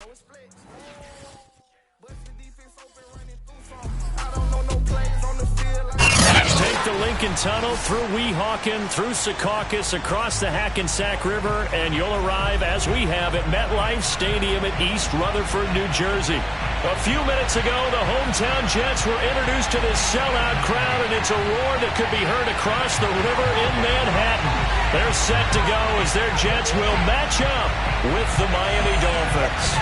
Take the Lincoln Tunnel through Weehawken, through Secaucus, across the Hackensack River, and you'll arrive, as we have, at MetLife Stadium in East Rutherford, New Jersey. A few minutes ago, the hometown Jets were introduced to this sellout crowd, and it's a roar that could be heard across the river in Manhattan. They're set to go as their Jets will match up with the Miami Dolphins.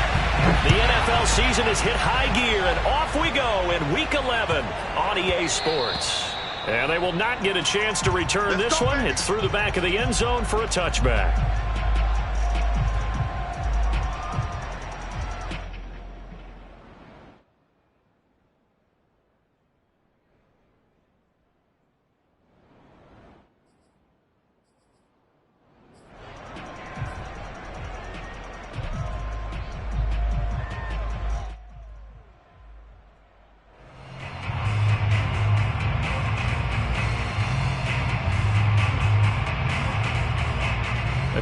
The NFL season has hit high gear, and off we go in Week 11 on EA Sports. And they will not get a chance to return this one. It's through the back of the end zone for a touchback.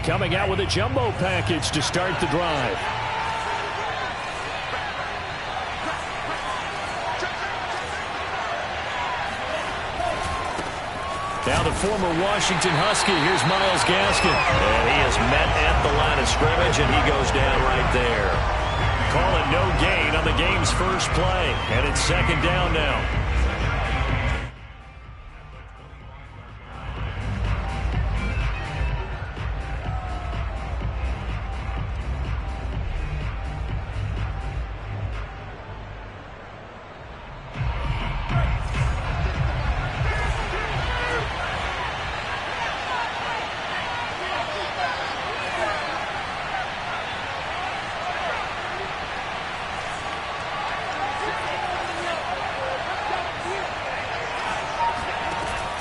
Coming out with a jumbo package to start the drive. Now the former Washington Husky, here's Myles Gaskin. And he is met at the line of scrimmage, and he goes down right there. Call it no gain on the game's first play, and it's second down now.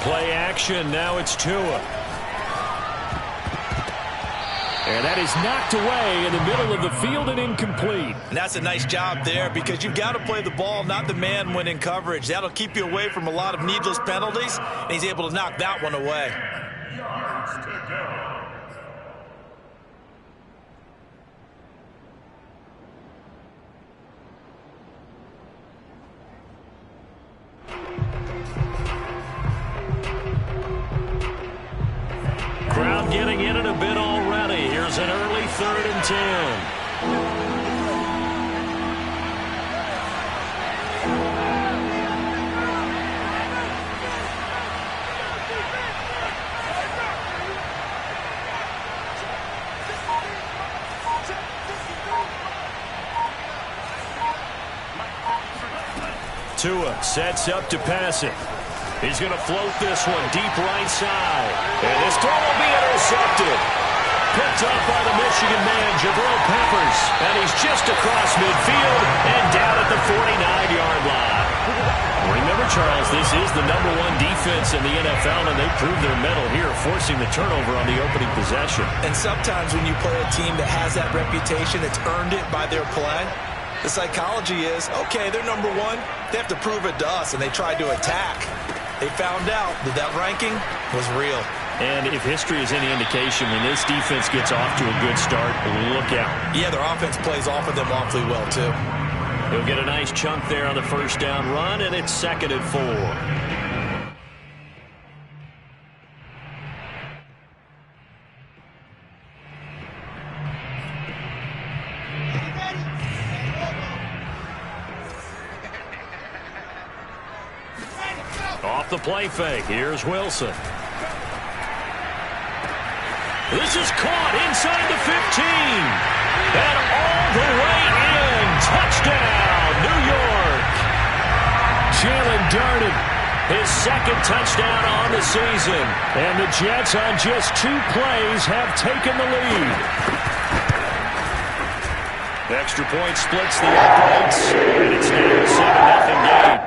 Play action, now it's Tua. And that is knocked away in the middle of the field and incomplete. And that's a nice job there because you've got to play the ball, not the man when in coverage. That'll keep you away from a lot of needless penalties, and he's able to knock that one away. Crowd getting in it a bit already. Here's an early 3rd and 10. Tua sets up to pass it. He's going to float this one deep right side. And this throw will be intercepted. Picked up by the Michigan man, Jabril Peppers. And he's just across midfield and down at the 49-yard line. Remember, Charles, this is the #1 defense in the NFL, and they proved their mettle here, forcing the turnover on the opening possession. And sometimes when you play a team that has that reputation, that's earned it by their play, the psychology is, okay, they're #1. They have to prove it to us, and they tried to attack. They found out that that ranking was real. And if history is any indication, when this defense gets off to a good start, look out. Yeah, their offense plays off of them awfully well, too. He'll get a nice chunk there on the first down run, and it's 2nd and 4. Off the play fake, here's Wilson. This is caught inside the 15. And all the way in. Touchdown, New York. Jalen Darden, his 2nd touchdown on the season. And the Jets on just 2 plays have taken the lead. The extra point splits the uprights. And it's now a 7-0 game.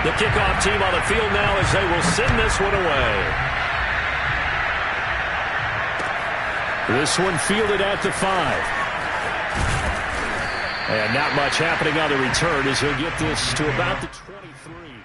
The kickoff team on the field now as they will send this one away. This one fielded at the 5. And not much happening on the return as he'll get this to about the 23.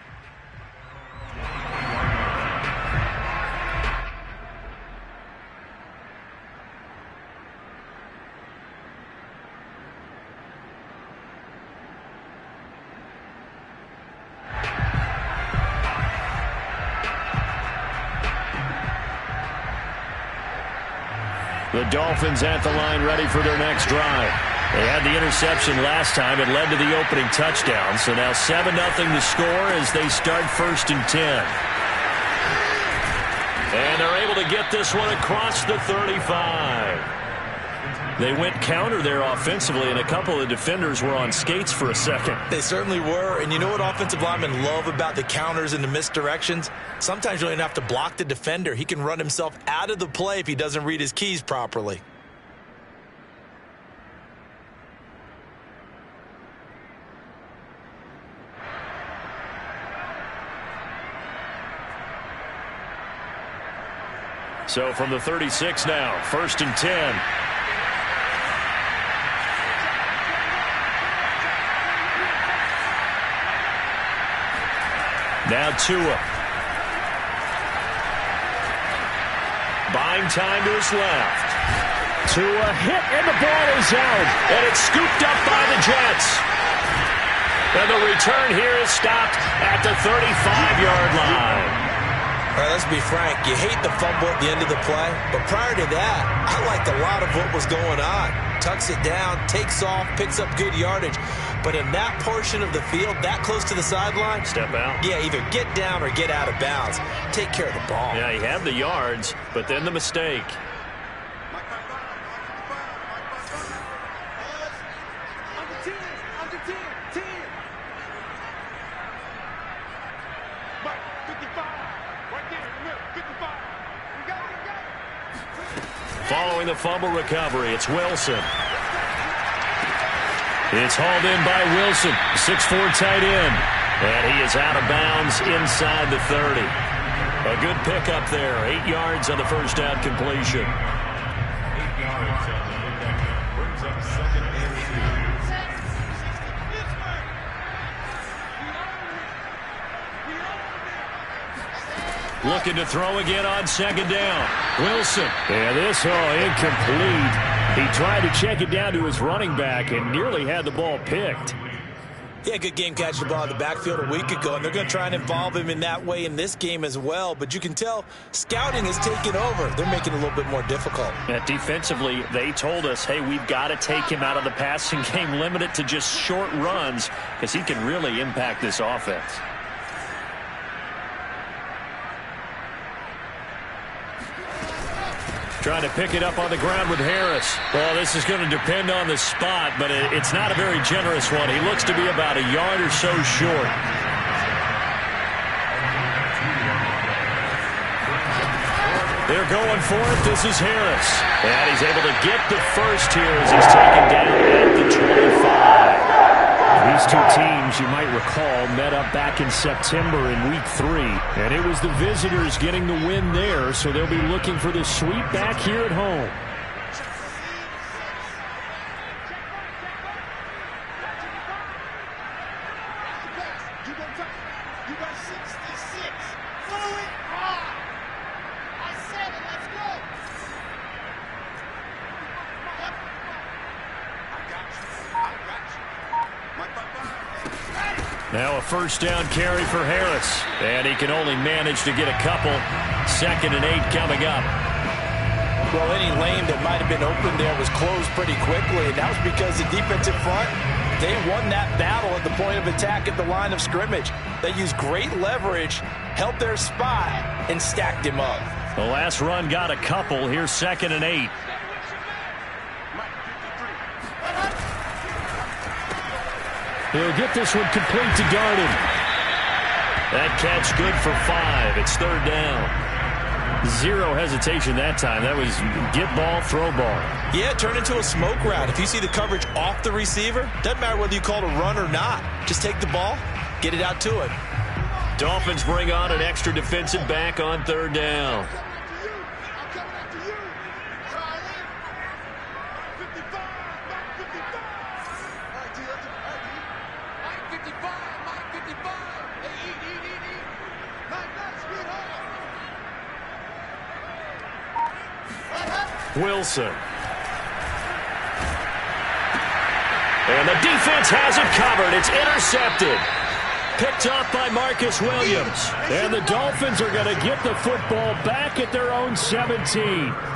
The Dolphins at the line ready for their next drive. They had the interception last time. It led to the opening touchdown. So now 7-0 the score as they start 1st and 10. And they're able to get this one across the 35. They went counter there offensively, and a couple of defenders were on skates for a second. They certainly were. And you know what offensive linemen love about the counters and the misdirections? Sometimes you don't even have to block the defender. He can run himself out of the play if he doesn't read his keys properly. So from the 36 now, 1st and 10. Now Tua. Buying time to his left. Tua hit, and the ball is out. And it's scooped up by the Jets. And the return here is stopped at the 35-yard line. All right, let's be frank. You hate the fumble at the end of the play. But prior to that, I liked a lot of what was going on. Tucks it down, takes off, picks up good yardage. But in that portion of the field, that close to the sideline, step out. Yeah, either get down or get out of bounds. Take care of the ball. Yeah, he had the yards, but then the mistake. Following the fumble recovery, it's Wilson. It's hauled in by Wilson, 6'4" tight end. And he is out of bounds inside the 30. A good pickup there, 8 yards on the first down completion. 8 yards on the pickup. Brings up 2nd and 2. Looking to throw again on 2nd down. Wilson. And this, incomplete. He tried to check it down to his running back and nearly had the ball picked. Yeah, good game catching the ball in the backfield a week ago, and they're going to try and involve him in that way in this game as well. But you can tell scouting is taking over. They're making it a little bit more difficult. Defensively, they told us, hey, we've got to take him out of the passing game, limit it to just short runs, because he can really impact this offense. Trying to pick it up on the ground with Harris. Well, this is going to depend on the spot, but it's not a very generous one. He looks to be about a yard or so short. They're going for it. This is Harris. And he's able to get the first here as he's taken down at the 25. These two teams, you might recall, met up back in September in Week 3. And it was the visitors getting the win there, so they'll be looking for the sweep back here at home. Now a first down carry for Harris. And he can only manage to get a couple. 2nd and 8 coming up. Well, any lane that might have been open there was closed pretty quickly. And that was because the defensive front, they won that battle at the point of attack at the line of scrimmage. They used great leverage, held their spot, and stacked him up. The last run got a couple. Here's 2nd and 8. He'll get this one complete to Darden. That catch good for 5. It's 3rd down. Zero hesitation that time. That was get ball, throw ball. Yeah, turn into a smoke route. If you see the coverage off the receiver, doesn't matter whether you call it a run or not. Just take the ball, get it out to it. Dolphins bring on an extra defensive back on 3rd down. Wilson. And the defense has it covered. It's intercepted. Picked off by Marcus Williams. And the Dolphins are going to get the football back at their own 17.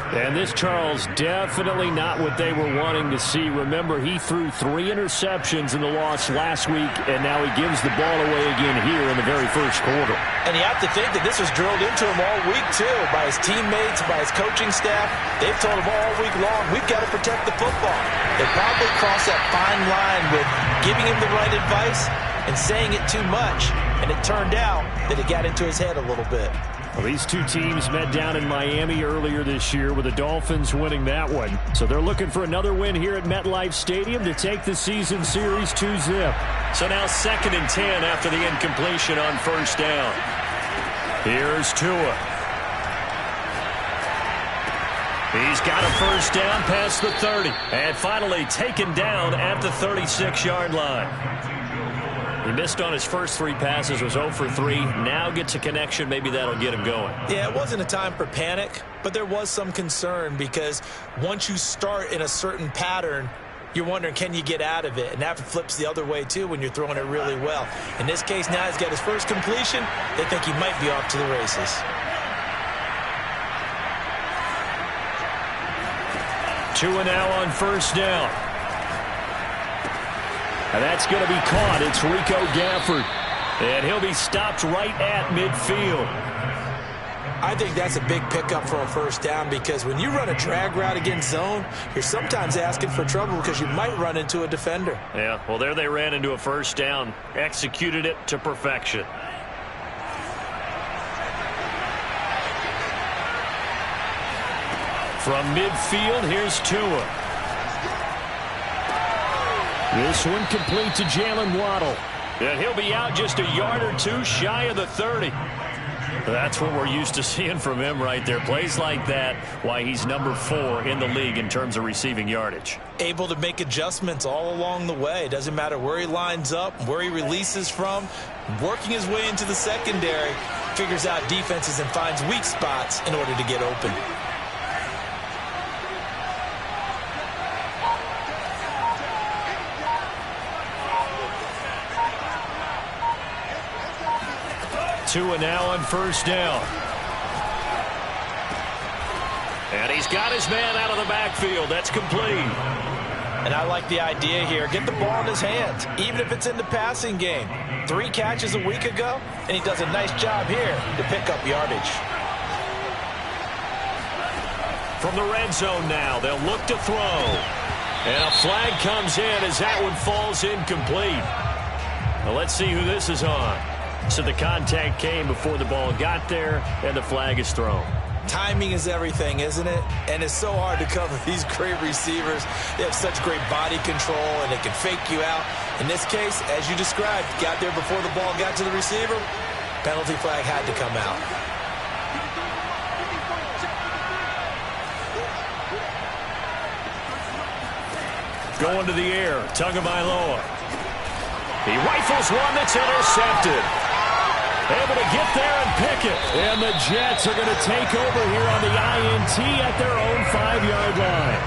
And this, Charles, definitely not what they were wanting to see. Remember, he threw 3 interceptions in the loss last week, and now he gives the ball away again here in the very first quarter. And you have to think that this was drilled into him all week, too, by his teammates, by his coaching staff. They've told him all week long, we've got to protect the football. They probably crossed that fine line with giving him the right advice and saying it too much. And it turned out that it got into his head a little bit. Well, these two teams met down in Miami earlier this year with the Dolphins winning that one. So they're looking for another win here at MetLife Stadium to take the season series 2-zip. So now 2nd and 10 after the incompletion on first down. Here's Tua. He's got a first down past the 30. And finally taken down at the 36-yard line. He missed on his first 3 passes, was 0 for 3. Now gets a connection. Maybe that'll get him going. Yeah, it wasn't a time for panic, but there was some concern because once you start in a certain pattern, you're wondering, can you get out of it? And that flips the other way, too, when you're throwing it really well. In this case, now he's got his first completion. They think he might be off to the races. Tua now on first down. And that's going to be caught. It's Rico Gafford. And he'll be stopped right at midfield. I think that's a big pickup for a first down because when you run a drag route against zone, you're sometimes asking for trouble because you might run into a defender. Yeah, well, there they ran into a first down. Executed it to perfection. From midfield, here's Tua. This one complete to Jalen Waddle. And he'll be out just a yard or 2 shy of the 30. That's what we're used to seeing from him right there. Plays like that, why he's number 4 in the league in terms of receiving yardage. Able to make adjustments all along the way. Doesn't matter where he lines up, where he releases from. Working his way into the secondary, figures out defenses and finds weak spots in order to get open. Tua now on first down. And he's got his man out of the backfield. That's complete. And I like the idea here. Get the ball in his hands, even if it's in the passing game. 3 catches a week ago, and he does a nice job here to pick up yardage. From the red zone now, they'll look to throw. And a flag comes in as that one falls incomplete. Well, let's see who this is on. So the contact came before the ball got there, and the flag is thrown. Timing is everything, isn't it? And it's so hard to cover these great receivers. They have such great body control, and they can fake you out. In this case, as you described, got there before the ball got to the receiver. Penalty flag had to come out. Going to the air, Tagovailoa. He rifles one that's intercepted. Able to get there and pick it. And the Jets are going to take over here on the INT at their own 5-yard line.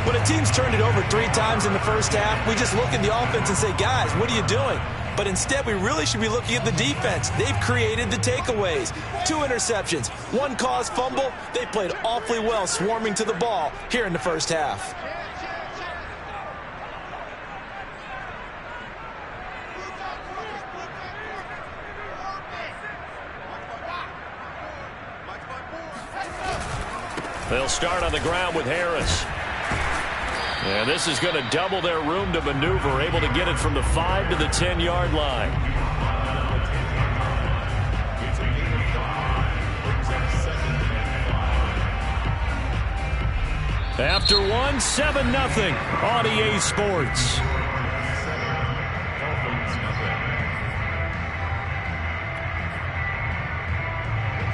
When a team's turned it over 3 times in the first half, we just look at the offense and say, guys, what are you doing? But instead, we really should be looking at the defense. They've created the takeaways. 2 interceptions, 1 caused fumble. They played awfully well swarming to the ball here in the first half. They'll start on the ground with Harris. And this is going to double their room to maneuver, able to get it from the 5 to the 10-yard line. After 1, 7-0 on EA Sports.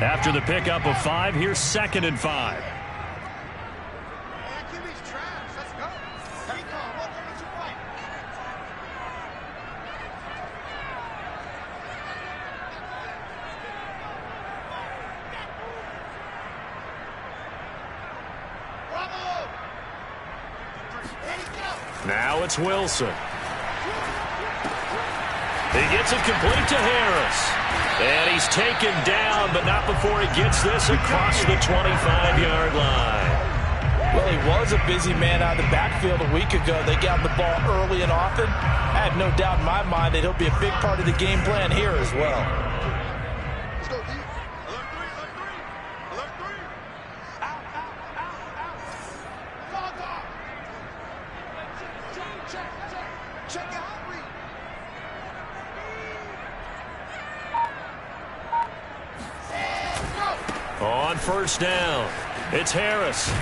After the pickup of 5, here's 2nd and 5. Now it's Wilson. He gets it complete to Harris. And he's taken down, but not before he gets this across the 25-yard line. Well, he was a busy man out of the backfield a week ago. They got the ball early and often. I have no doubt in my mind that he'll be a big part of the game plan here as well. Let's go, D. Alert three, alert three. Alert three. Out, out, out, out. Fall dog. Check your heart rate. On first down, it's Harris.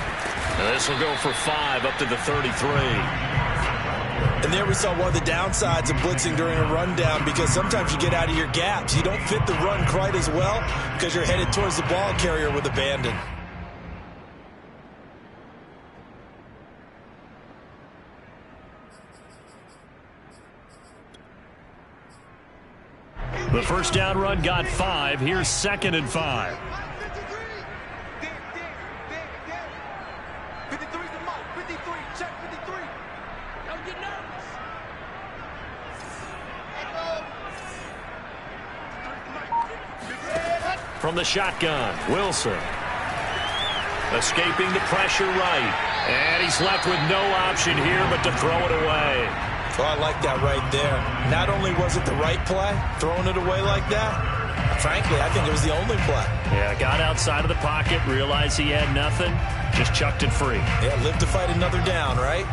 And this will go for 5 up to the 33. And there we saw one of the downsides of blitzing during a rundown, because sometimes you get out of your gaps. You don't fit the run quite as well because you're headed towards the ball carrier with abandon. The first down run got 5. Here's 2nd and 5. 53's the mark. 53. Check 53. Don't get nervous. From the shotgun, Wilson. Escaping the pressure right. And he's left with no option here but to throw it away. Oh, I like that right there. Not only was it the right play, throwing it away like that, frankly, I think it was the only play. Yeah, got outside of the pocket, realized he had nothing, just chucked it free. Yeah, live to fight another down, right?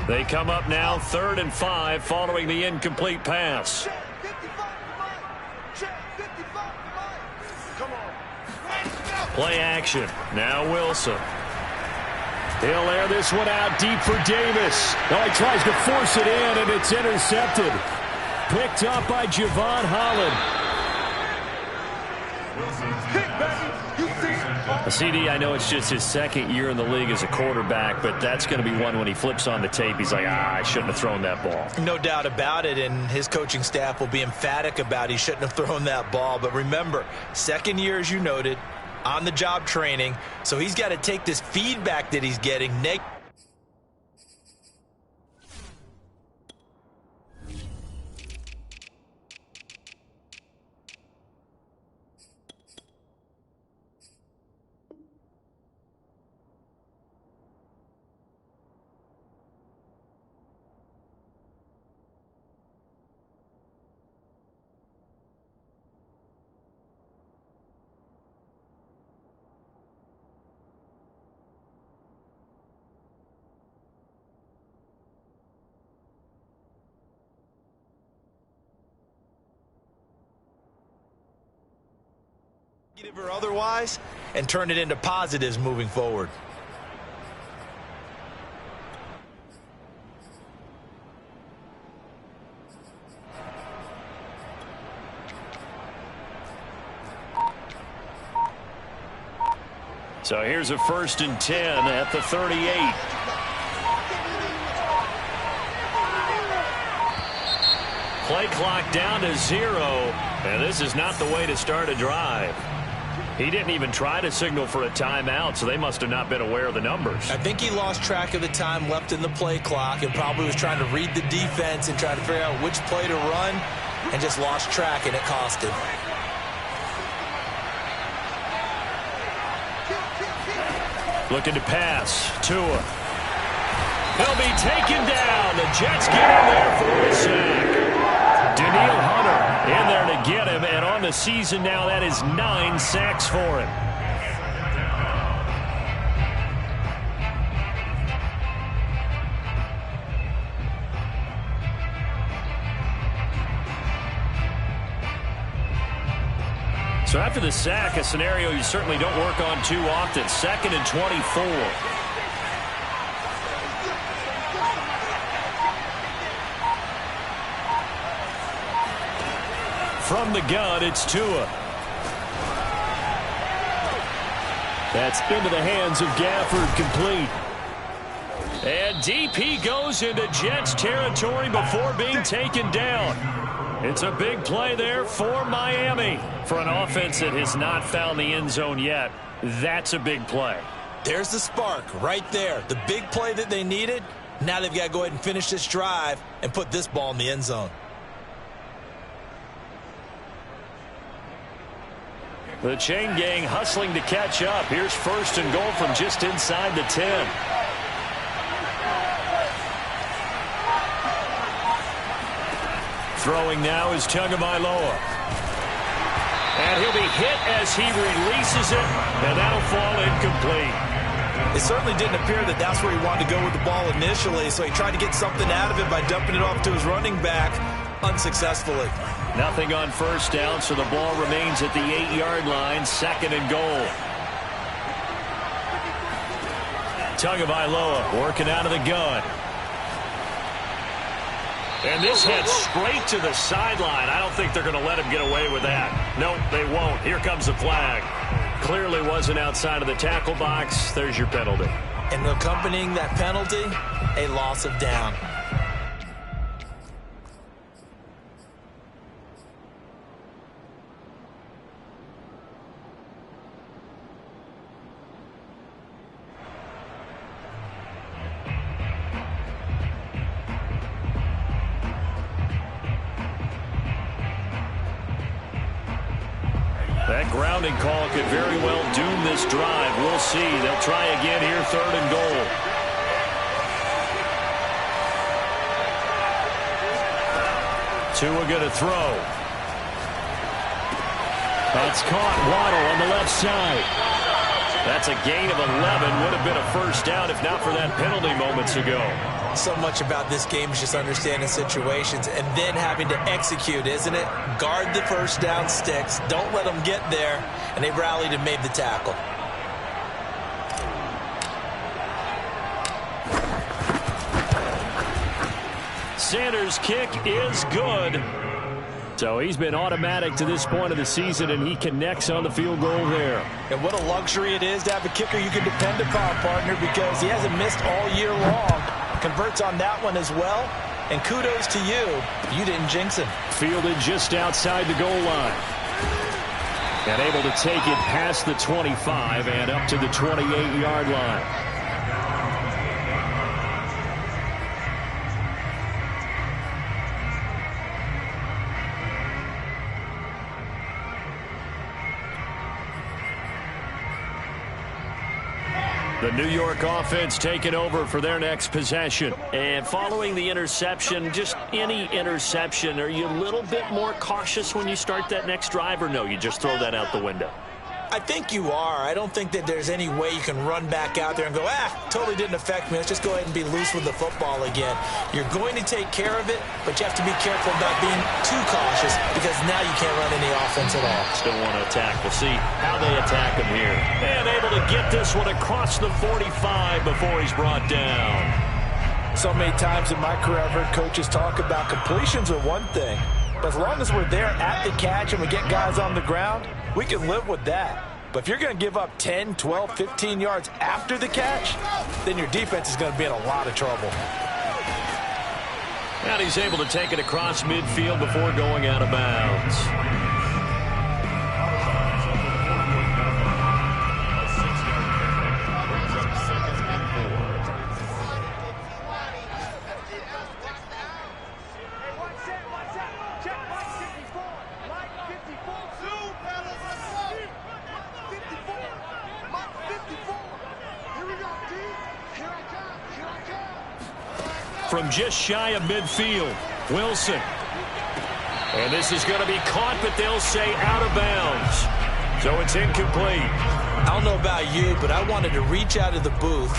They come up now 3rd and 5 following the incomplete pass. Check 55 for Mike. Check 55 for Mike. Come on. Play action. Now Wilson. He'll air this one out deep for Davis. Oh, he tries to force it in, and it's intercepted. Picked up by Javon Holland. CD, I know it's just his 2nd year in the league as a quarterback, but that's going to be one when he flips on the tape. He's like, I shouldn't have thrown that ball. No doubt about it, and his coaching staff will be emphatic about he shouldn't have thrown that ball. But remember, 2nd year, as you noted, on-the-job training, so he's got to take this feedback that he's getting. Or otherwise, and turn it into positives moving forward. So here's a 1st and 10 at the 38. Play clock down to 0, and this is not the way to start a drive. He didn't even try to signal for a timeout, so they must have not been aware of the numbers. I think he lost track of the time left in the play clock and probably was trying to read the defense and try to figure out which play to run, and just lost track, and it cost him. Looking to pass. Tua. He'll be taken down. The Jets get him there for a sack. Daniil Hunter in there to get him, and on the season now, that is 9 sacks for him. So after the sack, a scenario you certainly don't work on too often. 2nd and 24. From the gun, it's Tua. That's into the hands of Gafford, complete. And DP goes into Jets territory before being taken down. It's a big play there for Miami. For an offense that has not found the end zone yet, that's a big play. There's the spark right there. The big play that they needed. Now they've got to go ahead and finish this drive and put this ball in the end zone. The chain gang hustling to catch up. Here's 1st and goal from just inside the 10. Throwing now is Tagovailoa. And he'll be hit as he releases it, and that'll fall incomplete. It certainly didn't appear that that's where he wanted to go with the ball initially, so he tried to get something out of it by dumping it off to his running back unsuccessful. Nothing on first down, so the ball remains at the 8-yard line, 2nd and goal. Tagovailoa working out of the gun. And this heads straight to the sideline. I don't think they're going to let him get away with that. Nope, they won't. Here comes the flag. Clearly wasn't outside of the tackle box. There's your penalty. And accompanying that penalty, a loss of down. That grounding call could very well doom this drive. We'll see. They'll try again here, 3rd and goal. Tua going to throw. That's caught. Waddle on the left side. That's a gain of 11. Would have been a first down if not for that penalty moments ago. So much about this game is just understanding situations and then having to execute, isn't it? Guard the first down sticks. Don't let them get there. And they rallied and made the tackle. Sanders' kick is good. So he's been automatic to this point of the season, and he connects on the field goal there. And what a luxury it is to have a kicker you can depend upon, partner, because he hasn't missed all year long. Converts on that one as well. And kudos to you. You didn't jinx him. Fielded just outside the goal line. And able to take it past the 25 and up to the 28-yard line. The New York offense taking over for their next possession. And following the interception, just any interception, are you a little bit more cautious when you start that next drive, or no, you just throw that out the window? I think you are. I don't think that there's any way you can run back out there and go, totally didn't affect me. Let's just go ahead and be loose with the football again. You're going to take care of it, but you have to be careful about being too cautious because now you can't run any offense at all. Still want to attack. We'll see how they attack him here. And able to get this one across the 45 before he's brought down. So many times in my career I've heard coaches talk about completions are one thing, but as long as we're there at the catch and we get guys on the ground, we can live with that. But if you're going to give up 10, 12, 15 yards after the catch, then your defense is going to be in a lot of trouble. And he's able to take it across midfield before going out of bounds. From just shy of midfield, Wilson. And this is going to be caught, but they'll say out of bounds. So it's incomplete. I don't know about you, but I wanted to reach out of the booth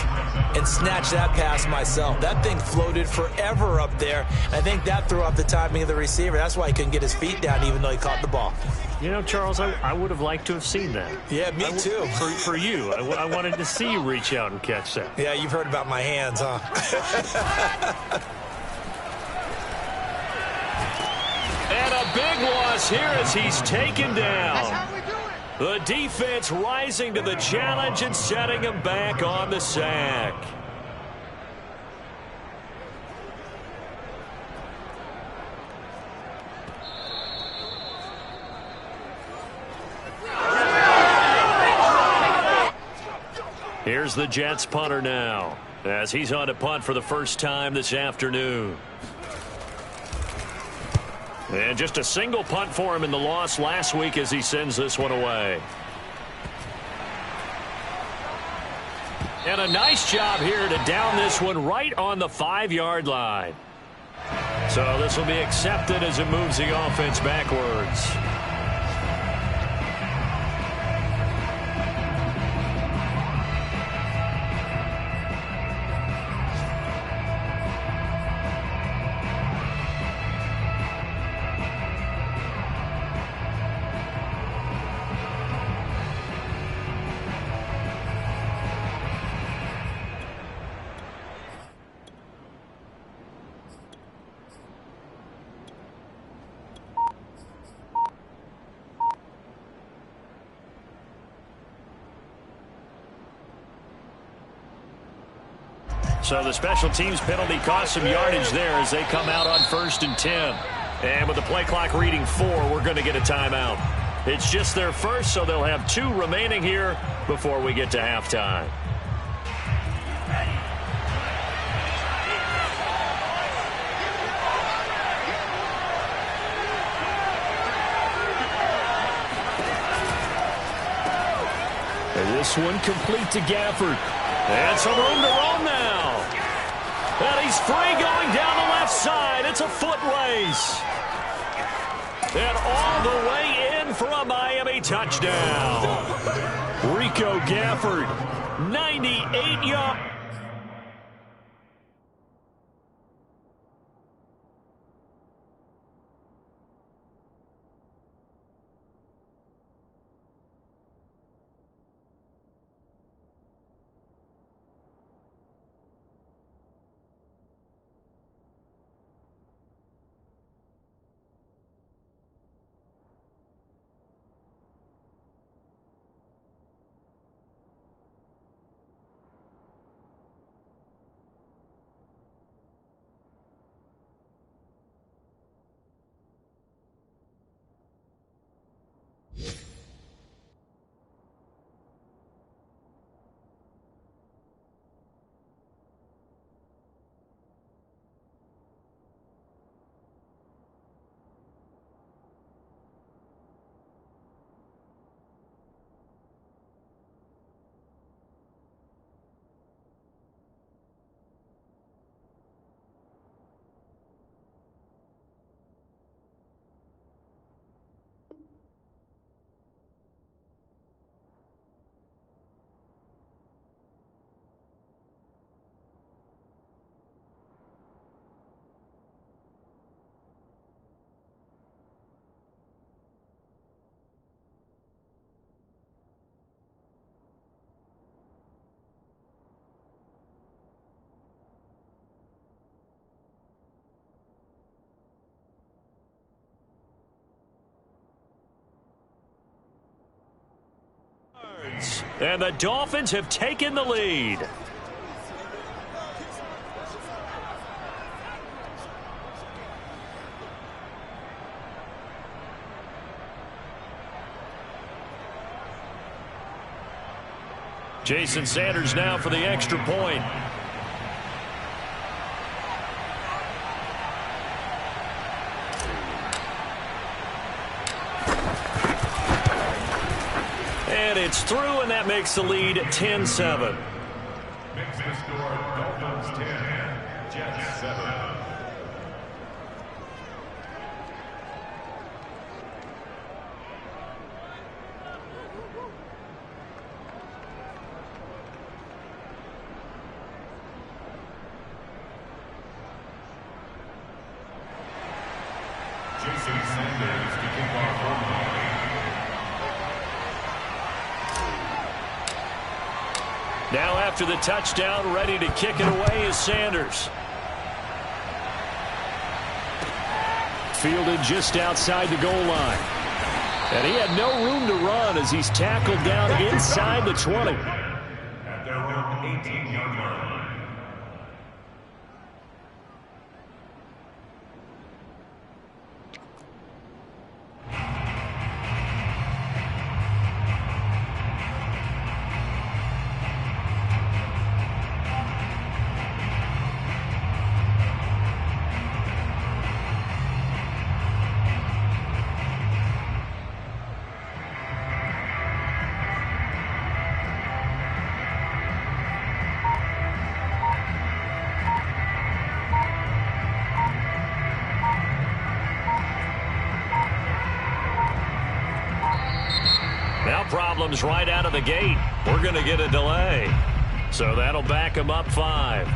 and snatch that pass myself. That thing floated forever up there. I think that threw off the timing of the receiver. That's why he couldn't get his feet down even though he caught the ball. You know, Charles, I would have liked to have seen that. Yeah, me too. For you. I wanted to see you reach out and catch that. Yeah, you've heard about my hands, huh? And a big loss here as he's taken down. That's how we do it. The defense rising to the challenge and setting him back on the sack. Here's the Jets punter now, as he's on to punt for the first time this afternoon. And just a single punt for him in the loss last week as he sends this one away. And a nice job here to down this one right on the 5-yard line. So this will be accepted as it moves the offense backwards. So the special teams penalty cost some yardage there as they come out on 1st and 10. And with the play clock reading 4, we're going to get a timeout. It's just their first, so they'll have 2 remaining here before we get to halftime. And this one complete to Gafford. And some room to roam now. And he's free going down the left side. It's a foot race. And all the way in for a Miami touchdown. Rico Gafford, 98 yards. And the Dolphins have taken the lead. Jason Sanders now for the extra point. And it's through, and that makes the lead 10-7. Makes the score Dolphins 10, Jets 7. Jason Sanders to kick off for Miami. Now after the touchdown, ready to kick it away is Sanders. Fielded just outside the goal line. And he had no room to run as he's tackled down inside the 20. At their own 18-yard line. comes right out of the gate. We're going to get a delay. So that'll back him up 5.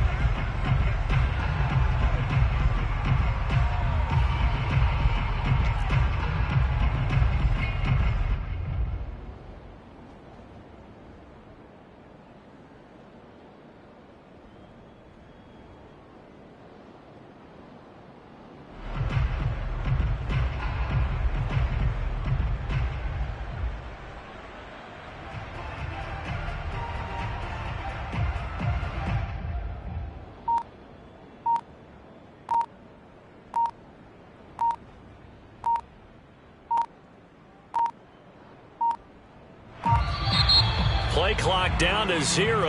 Play clock down to 0,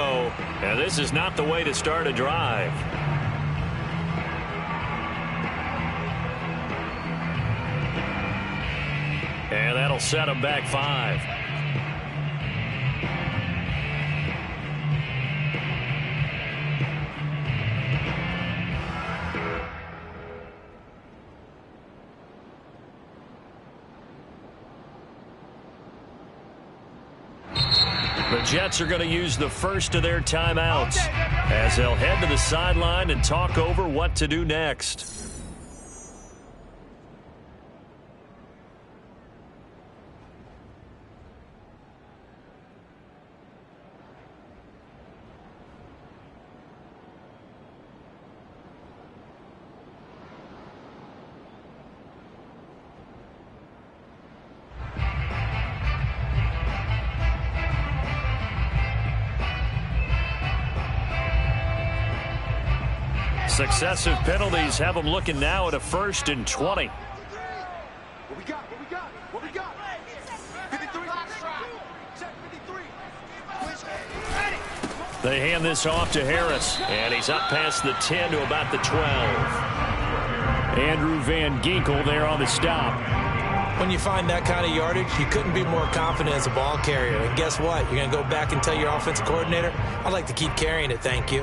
and this is not the way to start a drive. And that'll set him back 5. The Jets are going to use the first of their timeouts as they'll head to the sideline and talk over what to do next. Successive penalties have them looking now at a 1st and 20. What we got? What we got? What we got? 53. Check 53. They hand this off to Harris, and he's up past the 10 to about the 12. Andrew Van Ginkel there on the stop. When you find that kind of yardage, you couldn't be more confident as a ball carrier. And guess what? You're going to go back and tell your offensive coordinator, I'd like to keep carrying it, thank you.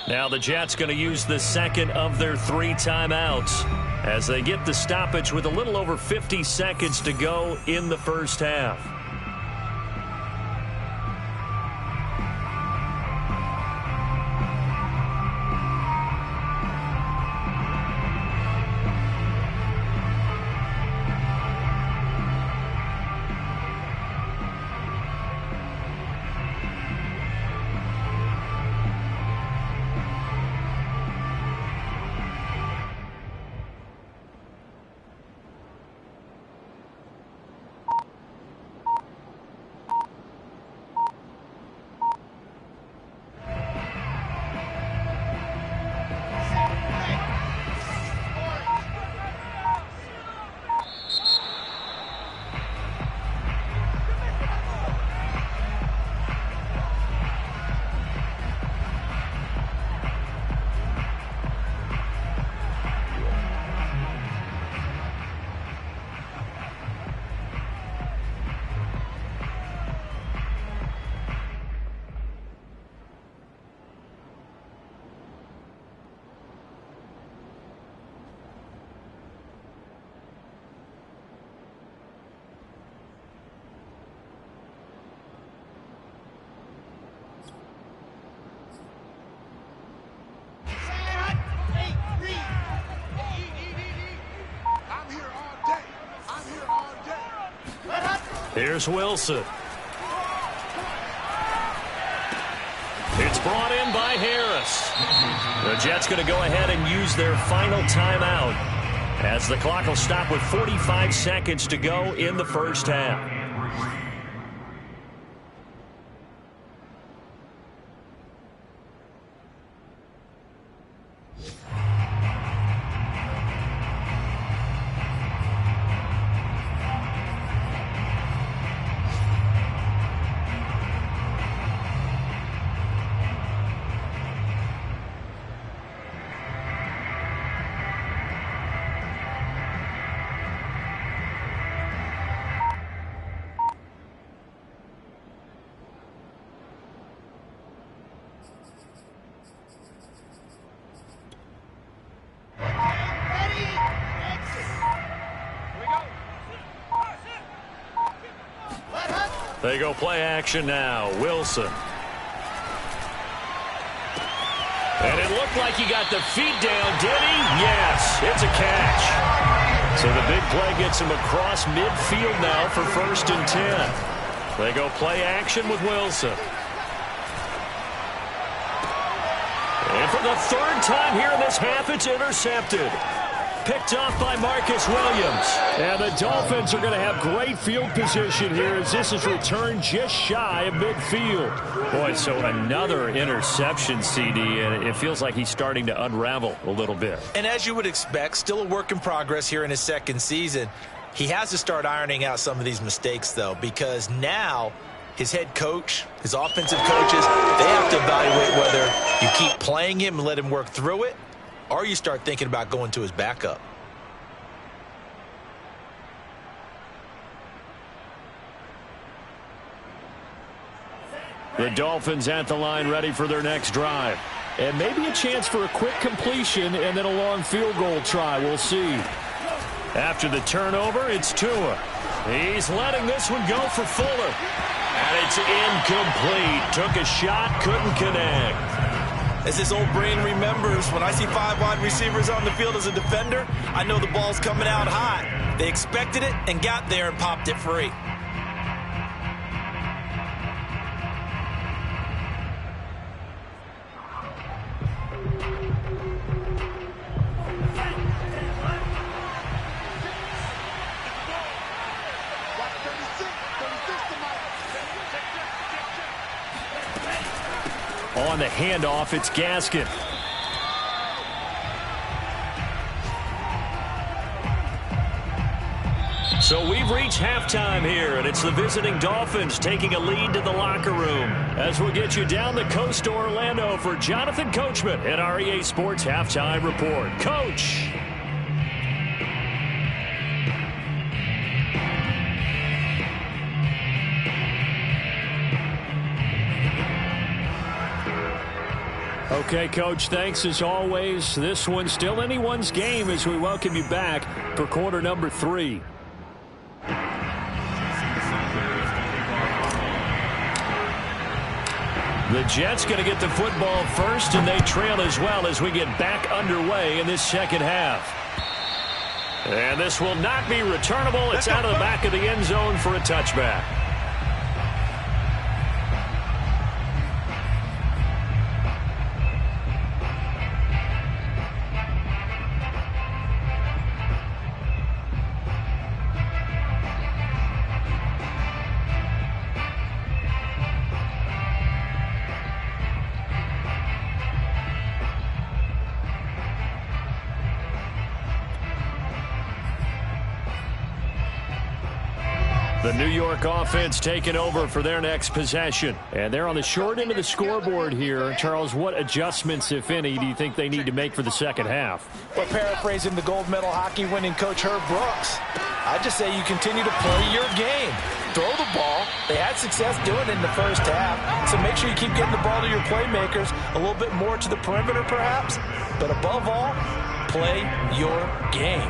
Now the Jets going to use the second of their 3 timeouts as they get the stoppage with a little over 50 seconds to go in the first half. Here's Wilson. It's brought in by Harris. The Jets going to go ahead and use their final timeout as the clock will stop with 45 seconds to go in the first half. They go play action now. Wilson. And it looked like he got the feet down, did he? Yes, it's a catch. So the big play gets him across midfield now for 1st and 10. They go play action with Wilson. And for the 3rd time here in this half, it's intercepted. Picked off by Marcus Williams. And the Dolphins are going to have great field position here as this is returned just shy of midfield. Boy, so another interception, CD, and it feels like he's starting to unravel a little bit. And as you would expect, still a work in progress here in his 2nd season. He has to start ironing out some of these mistakes, though, because now his head coach, his offensive coaches, they have to evaluate whether you keep playing him and let him work through it, or you start thinking about going to his backup. The Dolphins at the line ready for their next drive. And maybe a chance for a quick completion and then a long field goal try. We'll see. After the turnover, it's Tua. He's letting this one go for Fuller. And it's incomplete. Took a shot, couldn't connect. As his old brain remembers, when I see 5 wide receivers on the field as a defender, I know the ball's coming out hot. They expected it and got there and popped it free. On the handoff, it's Gaskin. So we've reached halftime here, and it's the visiting Dolphins taking a lead to the locker room. As we'll get you down the coast to Orlando for Jonathan Coachman at our EA Sports Halftime Report. Coach. Okay, Coach, thanks as always. This one's still anyone's game as we welcome you back for quarter number 3. The Jets going to get the football first, and they trail as well as we get back underway in this second half. And this will not be returnable. It's out of the back of the end zone for a touchback. The New York offense taking over for their next possession. And they're on the short end of the scoreboard here. Charles, what adjustments, if any, do you think they need to make for the second half? Well, paraphrasing the gold medal hockey winning coach Herb Brooks, I just say you continue to play your game. Throw the ball. They had success doing it in the first half. So make sure you keep getting the ball to your playmakers, a little bit more to the perimeter perhaps. But above all, play your game.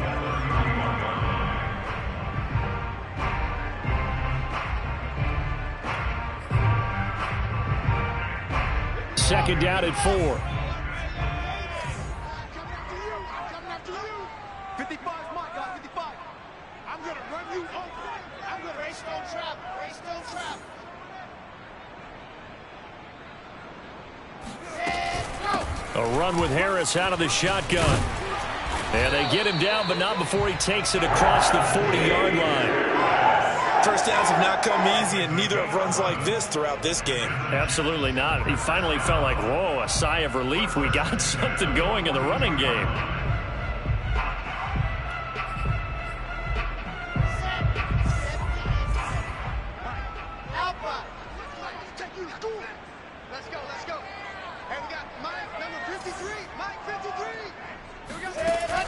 Second down at 4. Coming after you. 55 is my guy, 55. I'm going to run you over. I'm Race don't travel. Race don't travel. A run with Harris out of the shotgun. And they get him down, but not before he takes it across the 40-yard line. First downs have not come easy, and neither have runs like this throughout this game. Absolutely not. He finally felt like, whoa, a sigh of relief. We got something going in the running game.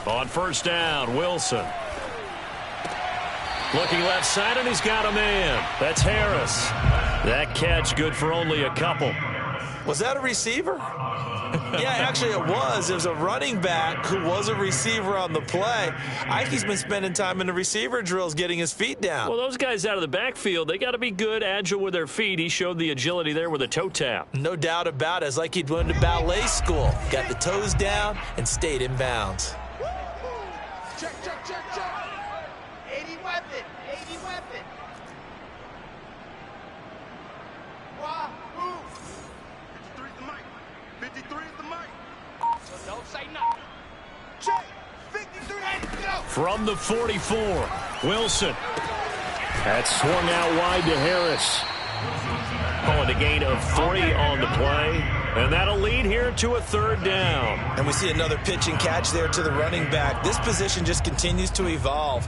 On first down, Wilson. Looking left side, and he's got a man. That's Harris. That catch good for only a couple. Was that a receiver? Yeah, actually it was. It was a running back who was a receiver on the play. Ike's been spending time in the receiver drills getting his feet down. Well, those guys out of the backfield, they got to be good, agile with their feet. He showed the agility there with a toe tap. No doubt about it. It's like he'd went to ballet school. Got the toes down and stayed in bounds. Check, check, check, check. 80 weapon. 80 weapon. Wahoo. 53 is the mic. 53 is the mic. So don't say nothing. Check. 53, go. From the 44, Wilson. That swung out wide to Harris. Calling a gain of 3 on the play. And that'll lead here to a third down. And we see another pitch and catch there to the running back. This position just continues to evolve.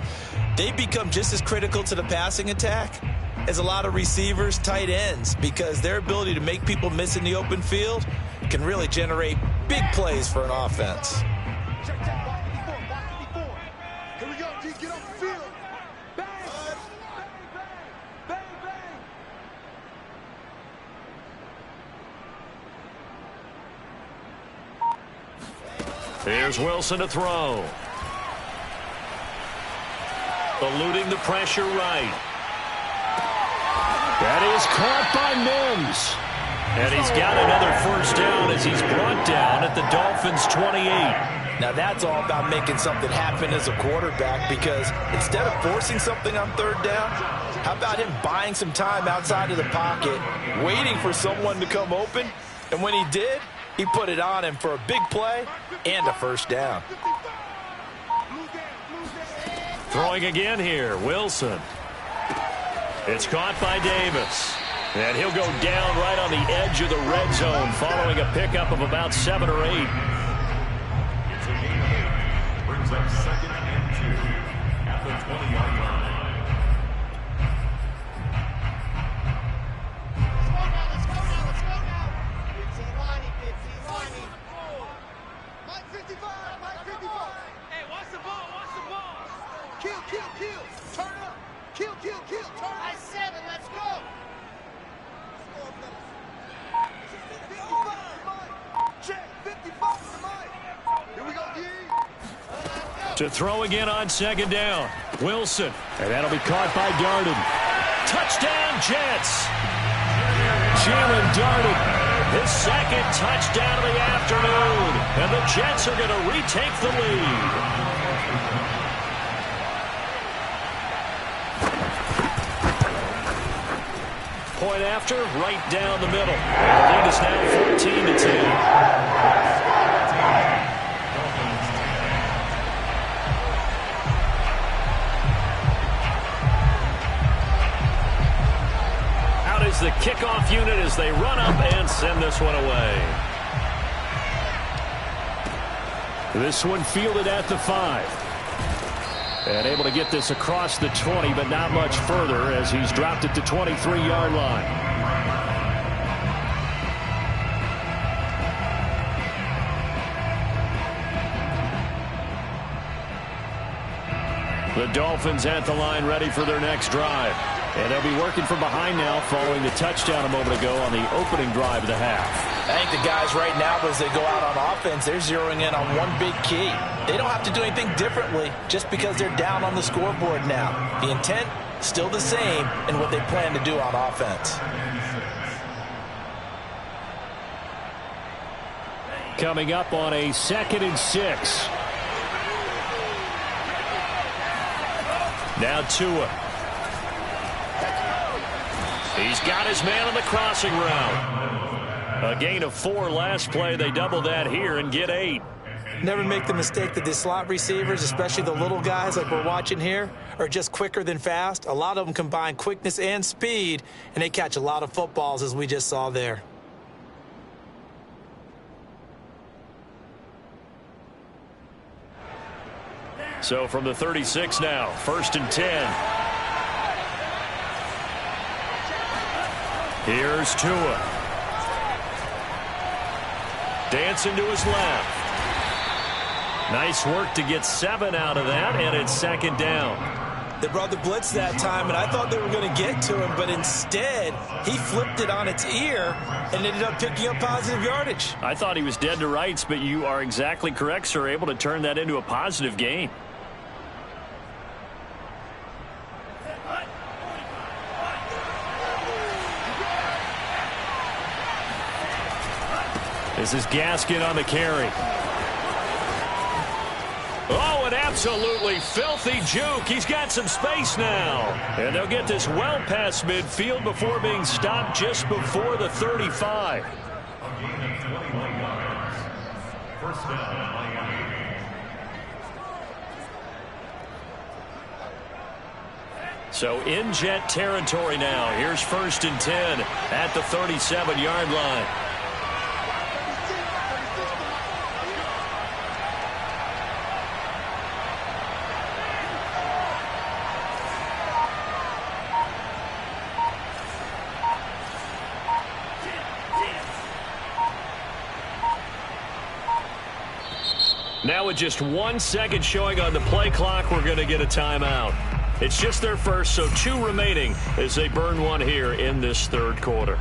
They've become just as critical to the passing attack as a lot of receivers, tight ends, because their ability to make people miss in the open field can really generate big plays for an offense. Check, check. Box 54. Box 54. Here we go. D, get off the field. Bang. Bang, bang. Bang, bang. Here's Wilson to throw. Eluding the pressure right. That is caught by Mims. And he's got another first down as he's brought down at the Dolphins' 28. Now that's all about making something happen as a quarterback, because instead of forcing something on third down, how about him buying some time outside of the pocket, waiting for someone to come open, and when he did, he put it on him for a big play and a first down. Throwing again here, Wilson. It's caught by Davis. And he'll go down right on the edge of the red zone following a pickup of about 7 or 8. It's a gain of 8. Brings up 2nd and 2 at the 20-yard line. Let's go now. Let's go now. 15 Lonnie. 15 Lonnie. Mike 55. Mike 55. Hey, watch the ball. Watch the ball. Kill, kill, kill. Turn up. Kill, kill, kill. Turn up. I 7. Let's go. To throw again on second down. Wilson. And that'll be caught by Darden. Touchdown, Jets. Jalen Darden. His second touchdown of the afternoon. And the Jets are going to retake the lead. Point after, right down the middle. And the lead is now 14-10. Out is the kickoff unit as they run up and send this one away. This one fielded at the 5. And able to get this across the 20, but not much further as he's dropped it to 23-yard line. The Dolphins at the line ready for their next drive. And they'll be working from behind now following the touchdown a moment ago on the opening drive of the half. I think the guys right now, as they go out on offense, they're zeroing in on one big key. They don't have to do anything differently just because they're down on the scoreboard now. The intent, still the same in what they plan to do on offense. Coming up on a 2nd and 6. Now Tua. He's got his man on the crossing route. A gain of 4 last play. They double that here and get 8. Never make the mistake that the slot receivers, especially the little guys like we're watching here, are just quicker than fast. A lot of them combine quickness and speed, and they catch a lot of footballs, as we just saw there. So from the 36 now, 1st and 10. Here's Tua. Dancing to his left. Nice work to get 7 out of that, and it's 2nd down. They brought the blitz that time, and I thought they were going to get to him, but instead, he flipped it on its ear and ended up picking up positive yardage. I thought he was dead to rights, but you are exactly correct, sir. Able to turn that into a positive gain. This is Gaskin on the carry. Oh, an absolutely filthy juke. He's got some space now. And they'll get this well past midfield before being stopped just before the 35. A gain of 21 yards. First down, Miami. So in Jet territory now. Here's 1st and 10 at the 37-yard line. Now with just 1 second showing on the play clock, we're going to get a timeout. It's just their first, so 2 remaining as they burn 1 here in this 3rd quarter.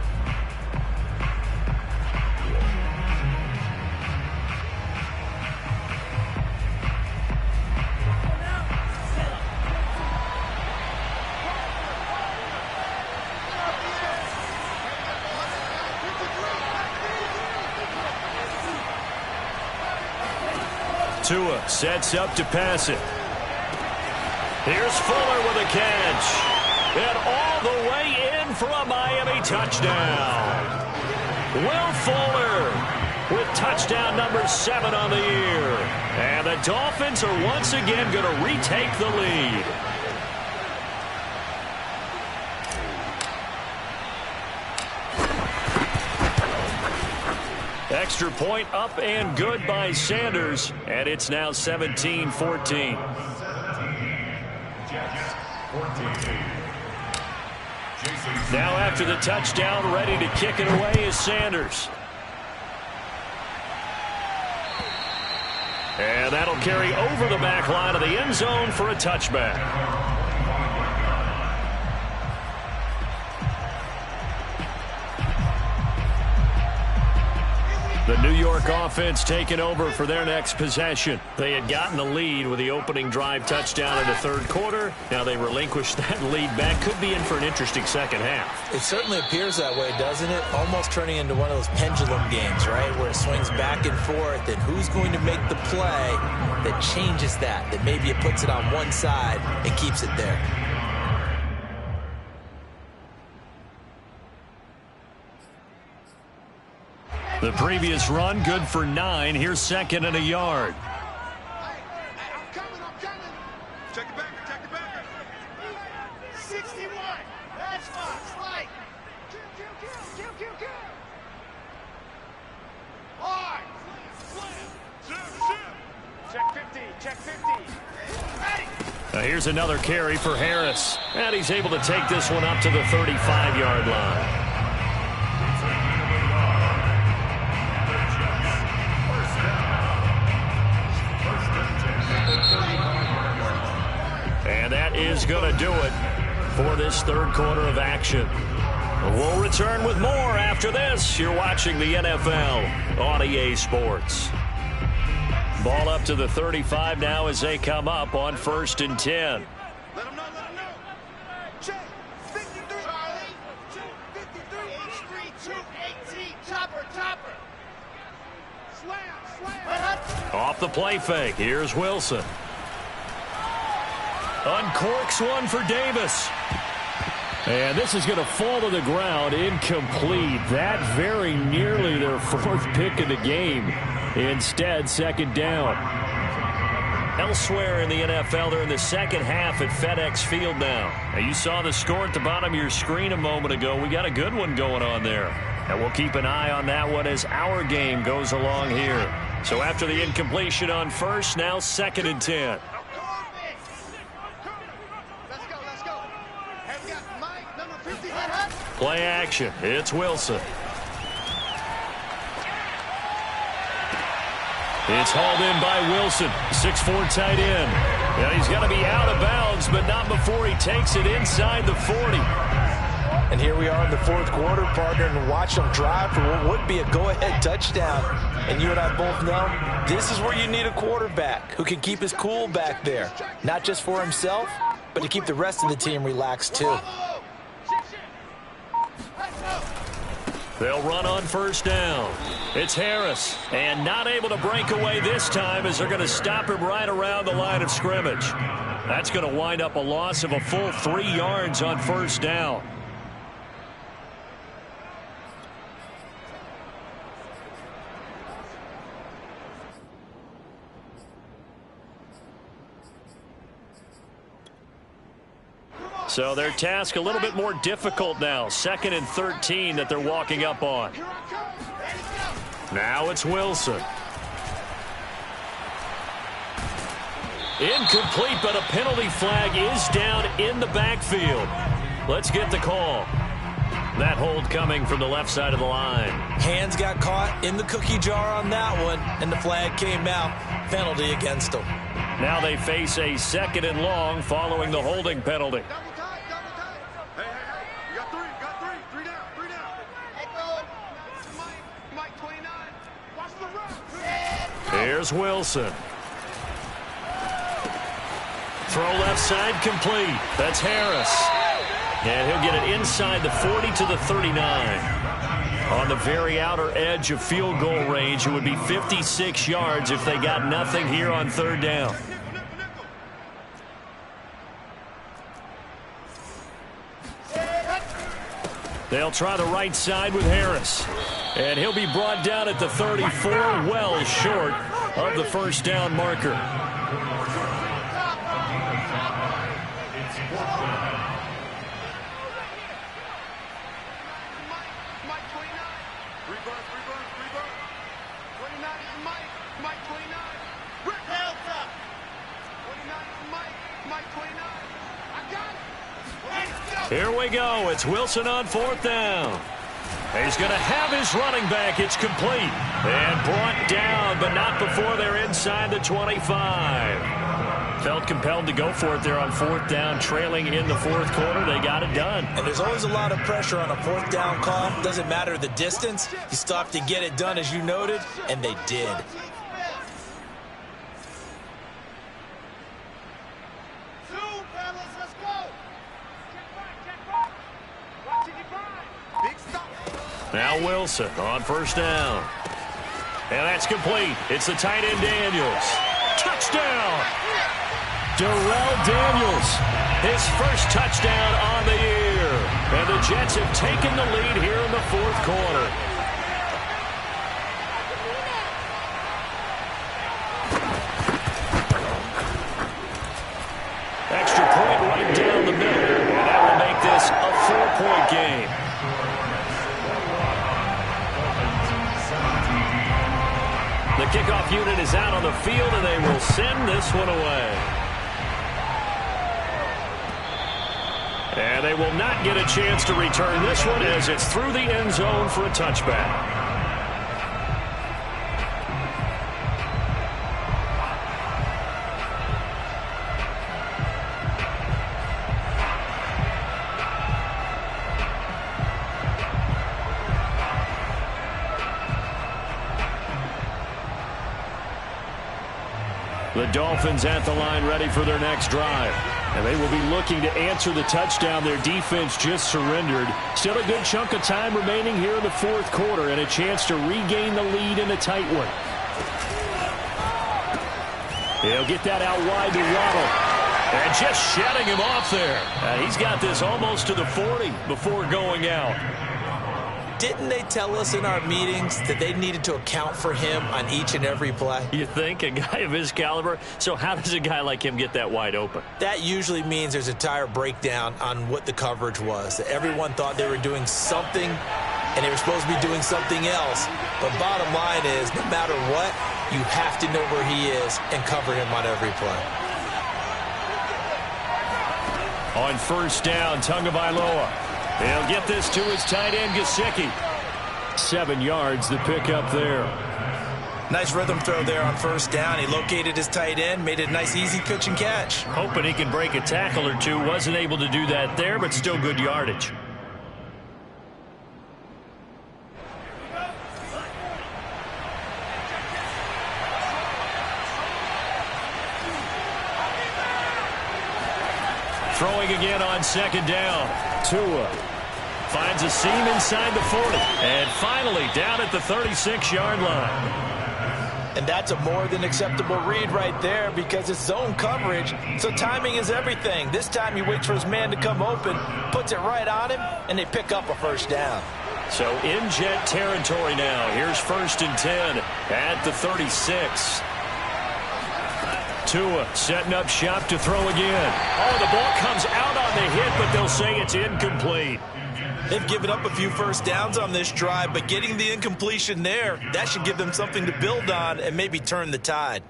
Tua sets up to pass it. Here's Fuller with a catch. And all the way in for a Miami touchdown. Will Fuller with touchdown number 7 on the year. And the Dolphins are once again going to retake the lead. Extra point up and good by Sanders, and it's now 17-14. Now after the touchdown, ready to kick it away is Sanders. And that'll carry over the back line of the end zone for a touchback. The New York offense taking over for their next possession. They had gotten the lead with the opening drive touchdown in the 3rd quarter. Now they relinquished that lead back. Could be in for an interesting second half. It certainly appears that way, doesn't it? Almost turning into one of those pendulum games, right? Where it swings back and forth, and who's going to make the play that changes that maybe it puts it on one side and keeps it there. The previous run, good for 9. Here's 2nd and a yard. I'm coming. Check it back. 61. That's fine. Slide. Kill. Hard. Check 50. Ready. Now here's another carry for Harris. And he's able to take this one up to the 35-yard line. And that is going to do it for this 3rd quarter of action. We'll return with more after this. You're watching the NFL on EA Sports. Ball up to the 35 now as they come up on 1st and 10. Let him know. Check. 53. Charlie. 53. 18. Chopper. Slam. Off the play fake. Here's Wilson. Uncorks one for Davis. And this is going to fall to the ground, incomplete. That very nearly their fourth pick of the game. Instead, second down. Elsewhere in the NFL, they're in the second half at FedEx Field now. And you saw the score at the bottom of your screen a moment ago. We got a good one going on there. And we'll keep an eye on that one as our game goes along here. So after the incompletion on first, now 2nd and 10. Play action. It's Wilson. It's hauled in by Wilson, 6'4" tight end. And he's got to be out of bounds, but not before he takes it inside the 40. And here we are in the fourth quarter, partner, and watch them drive for what would be a go-ahead touchdown. And you and I both know this is where you need a quarterback who can keep his cool back there. Not just for himself, but to keep the rest of the team relaxed too. They'll run on first down. It's Harris. And not able to break away this time as they're going to stop him right around the line of scrimmage. That's going to wind up a loss of a full 3 yards on first down. So their task a little bit more difficult now. 2nd and 13 that they're walking up on. Now it's Wilson. Incomplete, but a penalty flag is down in the backfield. Let's get the call. That hold coming from the left side of the line. Hands got caught in the cookie jar on that one, and the flag came out. Penalty against them. Now they face a 2nd and long following the holding penalty. Here's Wilson. Throw left side complete. That's Harris. And he'll get it inside the 40 to the 39. On the very outer edge of field goal range, it would be 56 yards if they got nothing here on 3rd down. They'll try the right side with Harris. And he'll be brought down at the 34, well short of the first down marker. Here we go. It's Wilson on 4th down. He's going to have his running back. It's complete. And brought down, but not before they're inside the 25. Felt compelled to go for it there on 4th down, trailing in the 4th quarter. They got it done. And there's always a lot of pressure on a 4th down call. Doesn't matter the distance. You still have to get it done, as you noted, and they did. Now Wilson on first down. And that's complete. It's the tight end Daniels. Touchdown! Darrell Daniels. His first touchdown on the year. And the Jets have taken the lead here in the 4th quarter. Extra point right down the middle. And that will make this a 4-point game. The kickoff unit is out on the field, and they will send this one away. And they will not get a chance to return this one as it's through the end zone for a touchback. The Dolphins at the line ready for their next drive. And they will be looking to answer the touchdown their defense just surrendered. Still a good chunk of time remaining here in the 4th quarter and a chance to regain the lead in a tight one. He'll get that out wide to Waddle. And just shutting him off there. He's got this almost to the 40 before going out. Didn't they tell us in our meetings that they needed to account for him on each and every play? You think? A guy of his caliber? So how does a guy like him get that wide open? That usually means there's a entire breakdown on what the coverage was. That everyone thought they were doing something, and they were supposed to be doing something else. But bottom line is, no matter what, you have to know where he is and cover him on every play. On first down, Tagovailoa. He'll get this to his tight end, Gesicki. 7 yards, the pickup there. Nice rhythm throw there on first down. He located his tight end, made it a nice, easy pitch and catch. Hoping he can break a tackle or two. Wasn't able to do that there, but still good yardage. Throwing again on second down. Tua finds a seam inside the 40. And finally down at the 36-yard line. And that's a more than acceptable read right there because it's zone coverage, so timing is everything. This time he waits for his man to come open, puts it right on him, and they pick up a first down. So in jet territory now. Here's 1st and 10 at the 36. Tua setting up shop to throw again. Oh, the ball comes out on the hit, but they'll say it's incomplete. They've given up a few first downs on this drive, but getting the incompletion there, that should give them something to build on and maybe turn the tide.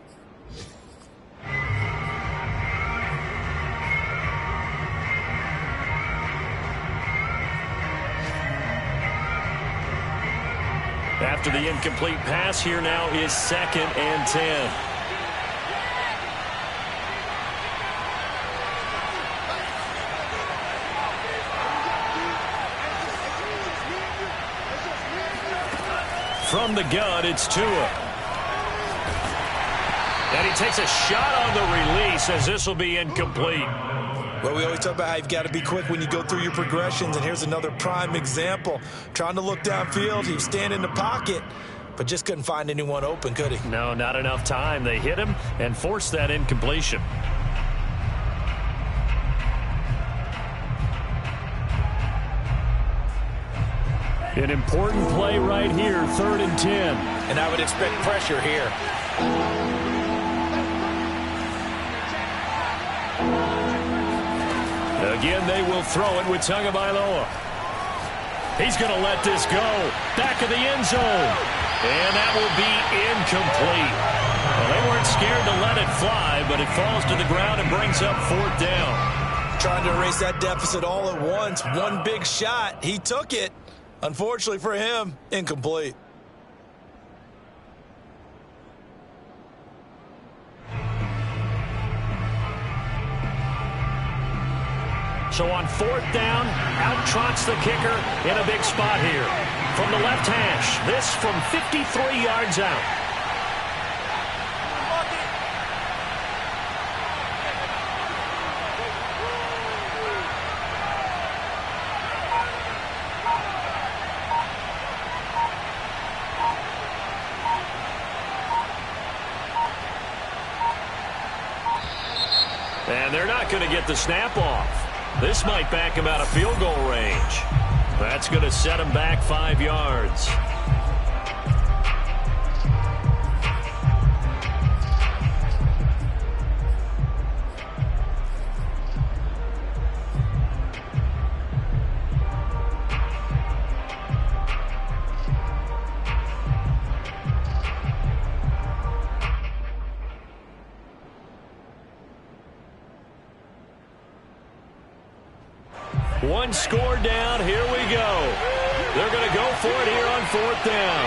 After the incomplete pass, here now is 2nd and 10. From the gun, it's Tua. And he takes a shot on the release as this will be incomplete. Well, we always talk about how you've got to be quick when you go through your progressions, and here's another prime example. Trying to look downfield, he was standing in the pocket, but just couldn't find anyone open, could he? No, not enough time. They hit him and forced that incompletion. An important play right here, 3rd and 10. And I would expect pressure here. Again, they will throw it with Tagovailoa. He's going to let this go. Back of the end zone. And that will be incomplete. Well, they weren't scared to let it fly, but it falls to the ground and brings up 4th down. Trying to erase that deficit all at once. One big shot. He took it. Unfortunately for him, incomplete. So on 4th down, out trots the kicker in a big spot here. From the left hash, this from 53 yards out. And they're not going to get the snap off. This might back him out of field goal range. That's going to set him back 5 yards. One score down. Here we go. They're going to go for it here on 4th down.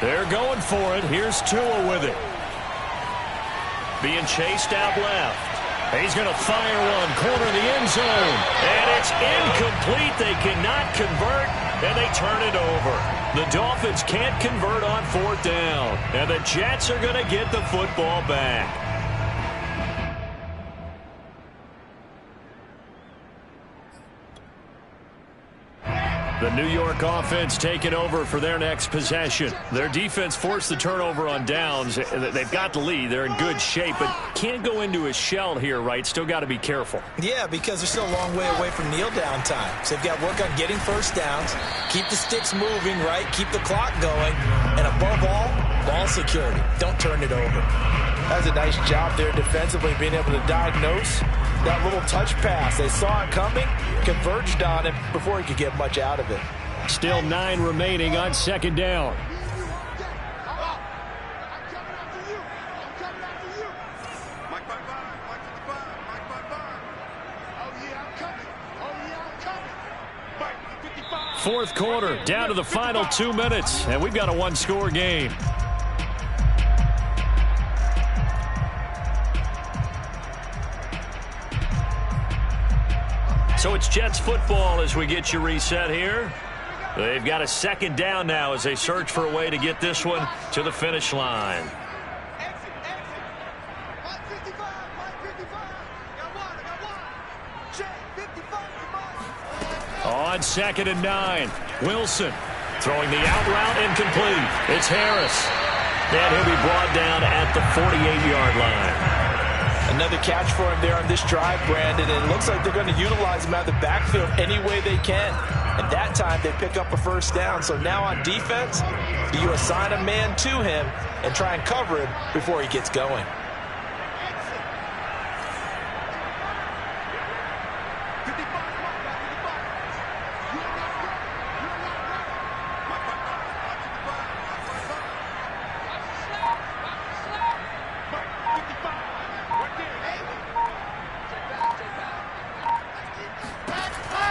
They're going for it. Here's Tua with it. Being chased out left. He's going to fire one. Corner of the end zone. And it's incomplete. They cannot convert, and they turn it over. The Dolphins can't convert on 4th down, and the Jets are going to get the football back. The New York offense taking over for their next possession. Their defense forced the turnover on downs. They've got the lead. They're in good shape, but can't go into a shell here, right? Still got to be careful. Yeah, because they're still a long way away from kneel down time. So they've got to work on getting first downs, keep the sticks moving, right? Keep the clock going, and above all, ball security. Don't turn it over. That was a nice job there defensively, being able to diagnose that little touch pass. They saw it coming, converged on him before he could get much out of it. Still 9 remaining on second down. Fourth quarter, down to the final 2 minutes, and we've got a one-score game. So it's Jets football as we get you reset here. They've got a second down now as they search for a way to get this one to the finish line. On 2nd and 9, Wilson throwing the out route incomplete. It's Harris. And he'll be brought down at the 48-yard line. Another catch for him there on this drive, Brandon, and it looks like they're going to utilize him out of the backfield any way they can. And that time they pick up a first down. So now on defense, do you assign a man to him and try and cover him before he gets going?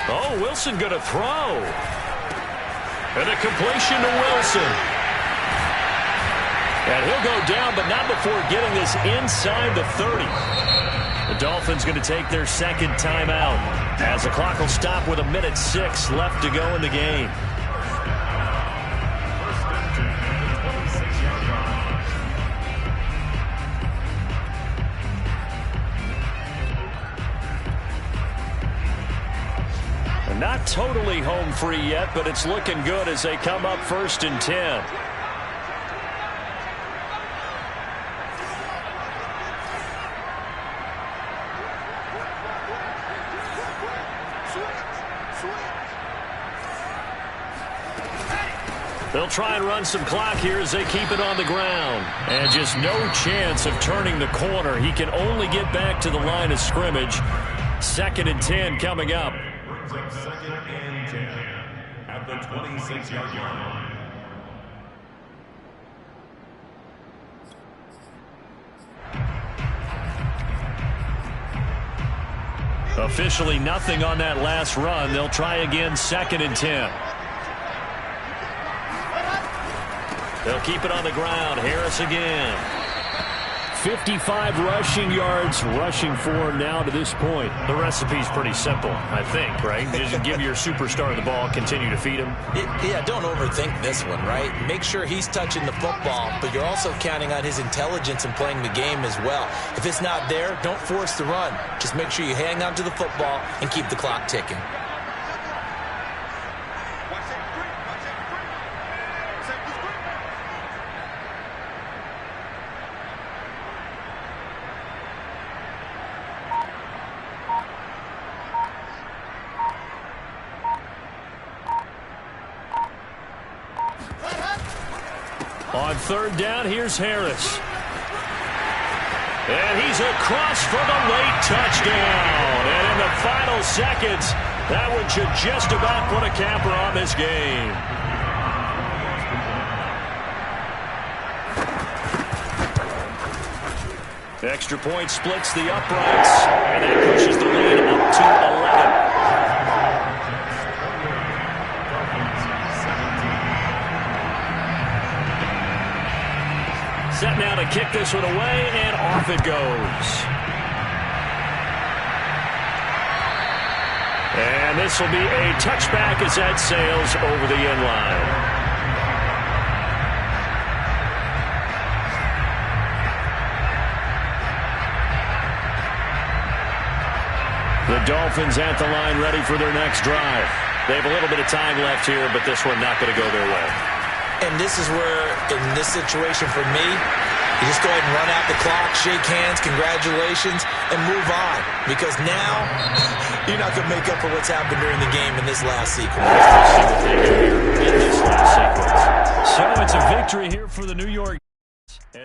Oh, Wilson going to throw. And a completion to Wilson. And he'll go down, but not before getting this inside the 30. The Dolphins going to take their second timeout as the clock will stop with 1:06 left to go in the game. Not totally home free yet, but it's looking good as they come up 1st and 10. They'll try and run some clock here as they keep it on the ground. And just no chance of turning the corner. He can only get back to the line of scrimmage. 2nd and 10 coming up. 2nd and 10 at the 26-yard line. Officially nothing on that last run. They'll try again 2nd and 10. They'll keep it on the ground. Harris again. 55 rushing yards rushing for him now to this point. The recipe's pretty simple, I think, right? Just give your superstar the ball, continue to feed him. Yeah, don't overthink this one, right? Make sure he's touching the football, but you're also counting on his intelligence in playing the game as well. If it's not there, don't force the run. Just make sure you hang on to the football and keep the clock ticking. On 3rd down, here's Harris. And he's across for the late touchdown. And in the final seconds, that one should just about put a capper on this game. Extra point splits the uprights, and that pushes the lead up to 11. Set now to kick this one away, and off it goes. And this will be a touchback as that sails over the end line. The Dolphins at the line ready for their next drive. They have a little bit of time left here, but this one not going to go their way. And this is where, in this situation for me, you just go ahead and run out the clock, shake hands, congratulations, and move on. Because now, you're not going to make up for what's happened during the game in this last sequence. In this last sequence. So it's a victory here for the New York. And